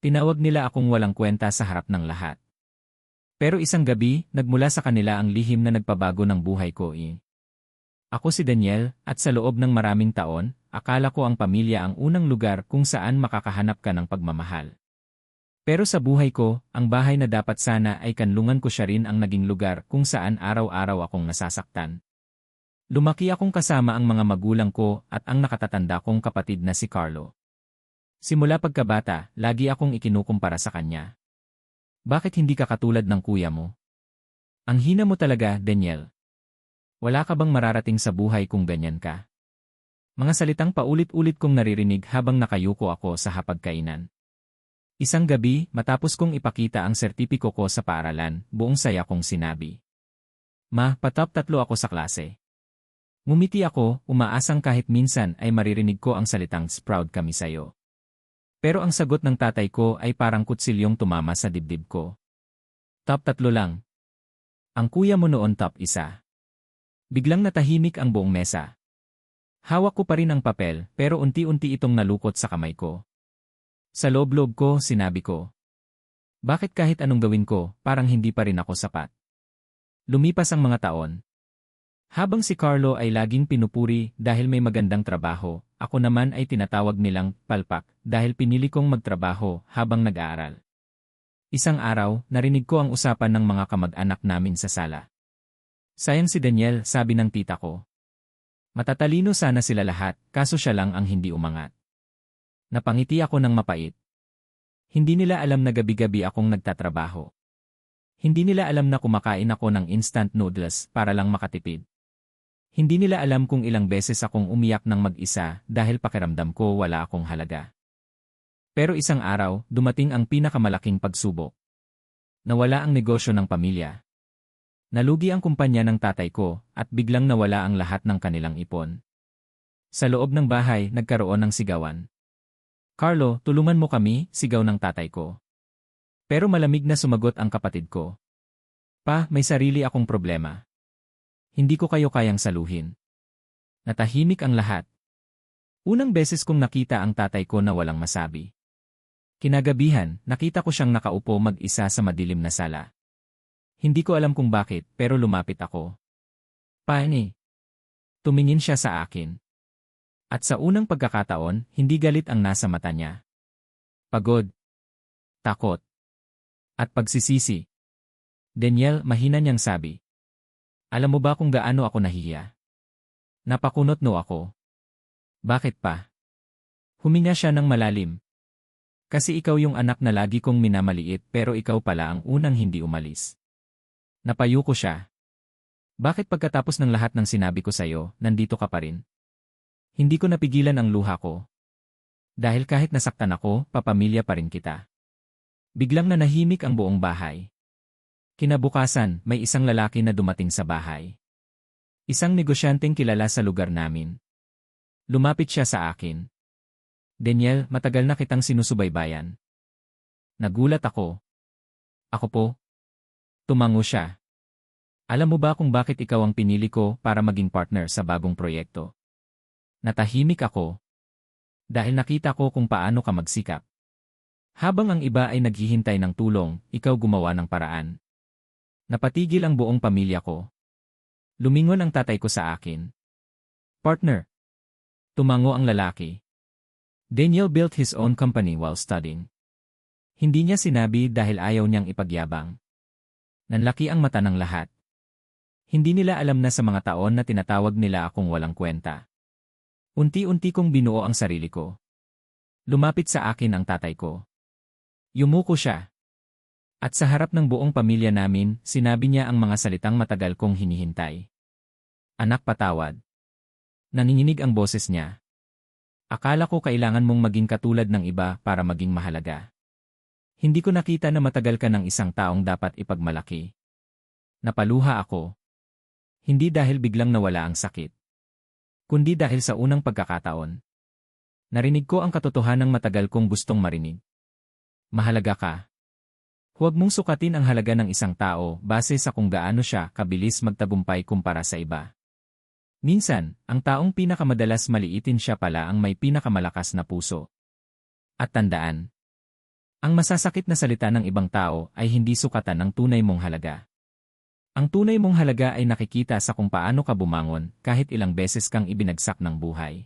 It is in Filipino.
Tinawag nila akong walang kwenta sa harap ng lahat. Pero isang gabi, nagmula sa kanila ang lihim na nagpabago ng buhay ko. Ako si Daniel, at sa loob ng maraming taon, akala ko ang pamilya ang unang lugar kung saan makakahanap ka ng pagmamahal. Pero sa buhay ko, ang bahay na dapat sana ay kanlungan ko siya rin ang naging lugar kung saan araw-araw akong nasasaktan. Lumaki akong kasama ang mga magulang ko at ang nakatatanda kong kapatid na si Carlo. Simula pagkabata, lagi akong ikinukumpara sa kanya. Bakit hindi ka katulad ng kuya mo? Ang hina mo talaga, Daniel. Wala ka bang mararating sa buhay kung ganyan ka? Mga salitang paulit-ulit kong naririnig habang nakayuko ako sa hapagkainan. Isang gabi, matapos kong ipakita ang sertipiko ko sa paaralan, buong saya kong sinabi. Ma, patop 3 ako sa klase. Ngumiti ako, umaasang kahit minsan ay maririnig ko ang salitang proud kami sayo. Pero ang sagot ng tatay ko ay parang kutsilyong tumama sa dibdib ko. Top 3 lang. Ang kuya mo noon top 1. Biglang natahimik ang buong mesa. Hawak ko pa rin ang papel pero unti-unti itong nalukot sa kamay ko. Sa loob-loob ko, sinabi ko. Bakit kahit anong gawin ko, parang hindi pa rin ako sapat? Lumipas ang mga taon. Habang si Carlo ay laging pinupuri dahil may magandang trabaho, ako naman ay tinatawag nilang palpak dahil pinili kong magtrabaho habang nag-aaral. Isang araw, narinig ko ang usapan ng mga kamag-anak namin sa sala. Sayang si Daniel, sabi ng tita ko. Matatalino sana sila lahat, kaso siya lang ang hindi umangat. Napangiti ako ng mapait. Hindi nila alam na gabi-gabi akong nagtatrabaho. Hindi nila alam na kumakain ako ng instant noodles para lang makatipid. Hindi nila alam kung ilang beses akong umiyak ng mag-isa dahil pakiramdam ko wala akong halaga. Pero isang araw, dumating ang pinakamalaking pagsubok. Nawala ang negosyo ng pamilya. Nalugi ang kumpanya ng tatay ko at biglang nawala ang lahat ng kanilang ipon. Sa loob ng bahay, nagkaroon ng sigawan. Carlo, tulungan mo kami, sigaw ng tatay ko. Pero malamig na sumagot ang kapatid ko. Pa, may sarili akong problema. Hindi ko kayo kayang saluhin. Natahimik ang lahat. Unang beses kong nakita ang tatay ko na walang masabi. Kinagabihan, nakita ko siyang nakaupo mag-isa sa madilim na sala. Hindi ko alam kung bakit, pero lumapit ako. Paani? Tumingin siya sa akin. At sa unang pagkakataon, hindi galit ang nasa mata niya. Pagod, takot, at pagsisisi. Daniel, mahina niyang sabi. Alam mo ba kung gaano ako nahihiya? Napakunot no ako. Bakit pa? Huminga siya ng malalim. Kasi ikaw yung anak na lagi kong minamaliit pero ikaw pala ang unang hindi umalis. Napayuko siya. Bakit pagkatapos ng lahat ng sinabi ko sa'yo, nandito ka pa rin? Hindi ko napigilan ang luha ko. Dahil kahit nasaktan ako, papamilya pa rin kita. Biglang nanahimik ang buong bahay. Kinabukasan, may isang lalaki na dumating sa bahay. Isang negosyanteng kilala sa lugar namin. Lumapit siya sa akin. Daniel, matagal na kitang sinusubaybayan. Nagulat ako. Ako po? Tumango siya. Alam mo ba kung bakit ikaw ang pinili ko para maging partner sa bagong proyekto? Natahimik ako. Dahil nakita ko kung paano ka magsikap. Habang ang iba ay naghihintay ng tulong, ikaw gumawa ng paraan. Napatigil ang buong pamilya ko. Lumingon ang tatay ko sa akin. Partner. Tumango ang lalaki. Daniel built his own company while studying. Hindi niya sinabi dahil ayaw niyang ipagyabang. Nanlaki ang mata ng lahat. Hindi nila alam na sa mga taon na tinatawag nila akong walang kwenta. Unti-unti kong binuo ang sarili ko. Lumapit sa akin ang tatay ko. Yumuko siya. At sa harap ng buong pamilya namin, sinabi niya ang mga salitang matagal kong hinihintay. Anak, patawad. Nanginginig ang boses niya. Akala ko kailangan mong maging katulad ng iba para maging mahalaga. Hindi ko nakita na matagal ka ng isang taong dapat ipagmalaki. Napaluha ako. Hindi dahil biglang nawala ang sakit. Kundi dahil sa unang pagkakataon. Narinig ko ang katotohanang matagal kong gustong marinig. Mahalaga ka. Huwag mong sukatin ang halaga ng isang tao base sa kung gaano siya kabilis magtagumpay kumpara sa iba. Minsan, ang taong pinakamadalas maliitin siya pala ang may pinakamalakas na puso. At tandaan, Ang masasakit na salita ng ibang tao ay hindi sukatan ng tunay mong halaga. Ang tunay mong halaga ay nakikita sa kung paano ka bumangon kahit ilang beses kang ibinagsak ng buhay.